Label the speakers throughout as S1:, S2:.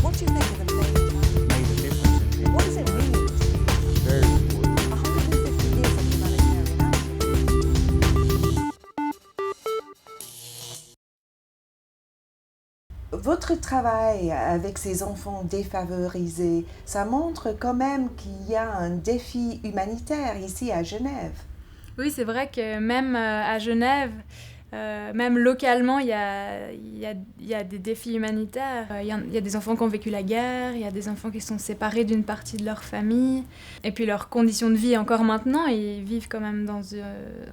S1: What do you think of the playing time?
S2: Made a difference in
S1: What does it
S2: people.
S1: mean?
S2: Very important.
S1: 150 years of humanitarian action. Votre travail avec ces enfants défavorisés, ça montre quand même qu'il y a un défi humanitaire ici à Genève.
S3: Oui, c'est vrai que même à Genève, même localement, il y a des défis humanitaires. Il y a des enfants qui ont vécu la guerre, il y a des enfants qui sont séparés d'une partie de leur famille. Et puis leurs conditions de vie encore maintenant, ils vivent quand même dans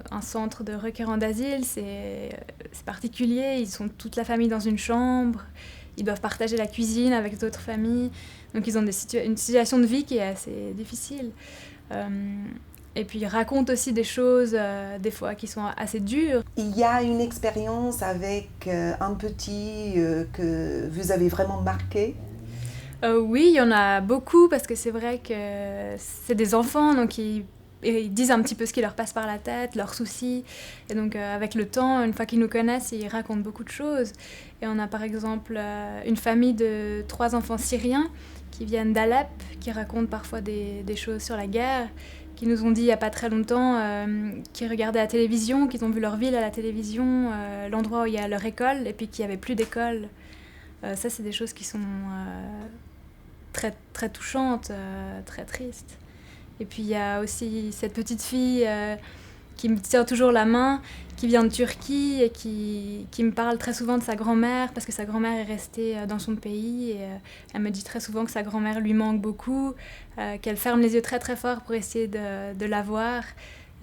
S3: un centre de requérants d'asile. C'est particulier, ils sont toute la famille dans une chambre. Ils doivent partager la cuisine avec d'autres familles. Donc ils ont une situation de vie qui est assez difficile. Et puis ils racontent aussi des choses, des fois, qui sont assez dures.
S1: Il y a une expérience avec un petit que vous avez vraiment marqué?
S3: Oui, il y en a beaucoup, parce que c'est vrai que c'est des enfants, donc ils disent un petit peu ce qui leur passe par la tête, leurs soucis. Et donc avec le temps, une fois qu'ils nous connaissent, ils racontent beaucoup de choses. Et on a par exemple une famille de 3 enfants syriens qui viennent d'Alep, qui racontent parfois des choses sur la guerre, qui nous ont dit il n'y a pas très longtemps qu'ils regardaient la télévision, qu'ils ont vu leur ville à la télévision, l'endroit où il y a leur école, et puis qu'il n'y avait plus d'école. Ça, c'est des choses qui sont très, très touchantes, très tristes. Et puis il y a aussi cette petite fille qui me tient toujours la main, qui vient de Turquie et qui me parle très souvent de sa grand-mère, parce que sa grand-mère est restée dans son pays, et elle me dit très souvent que sa grand-mère lui manque beaucoup, qu'elle ferme les yeux très très fort pour essayer de la voir.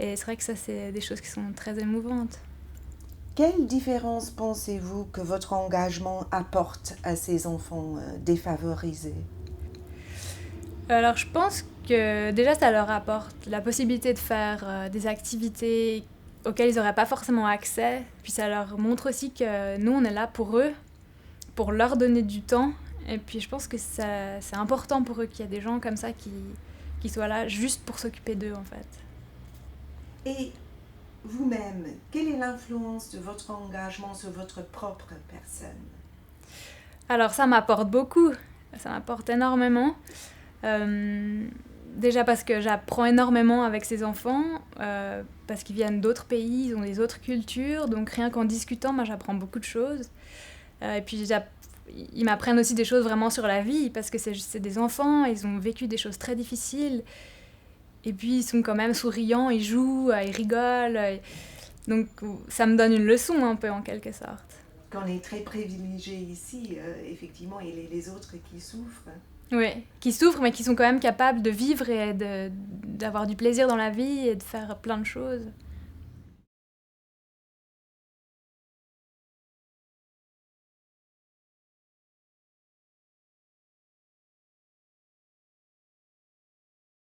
S3: Et c'est vrai que ça, c'est des choses qui sont très émouvantes.
S1: Quelle différence pensez-vous que votre engagement apporte à ces enfants défavorisés?
S3: Alors je pense que déjà ça leur apporte la possibilité de faire des activités auxquelles ils n'auraient pas forcément accès. Puis ça leur montre aussi que nous on est là pour eux, pour leur donner du temps. Et puis je pense que c'est important pour eux qu'il y ait des gens comme ça qui soient là juste pour s'occuper d'eux en fait.
S1: Et vous-même, quelle est l'influence de votre engagement sur votre propre personne?
S3: Alors ça m'apporte beaucoup, ça m'apporte énormément. Déjà parce que j'apprends énormément avec ces enfants, parce qu'ils viennent d'autres pays, ils ont des autres cultures, donc rien qu'en discutant, moi j'apprends beaucoup de choses. Et puis ils m'apprennent aussi des choses vraiment sur la vie, parce que c'est des enfants, ils ont vécu des choses très difficiles, et puis ils sont quand même souriants, ils jouent, ils rigolent, donc ça me donne une leçon un peu en quelque sorte.
S1: Qu'on est très privilégié ici, effectivement, et les autres qui souffrent.
S3: Oui, qui souffrent, mais qui sont quand même capables de vivre et d'avoir du plaisir dans la vie et de faire plein de choses.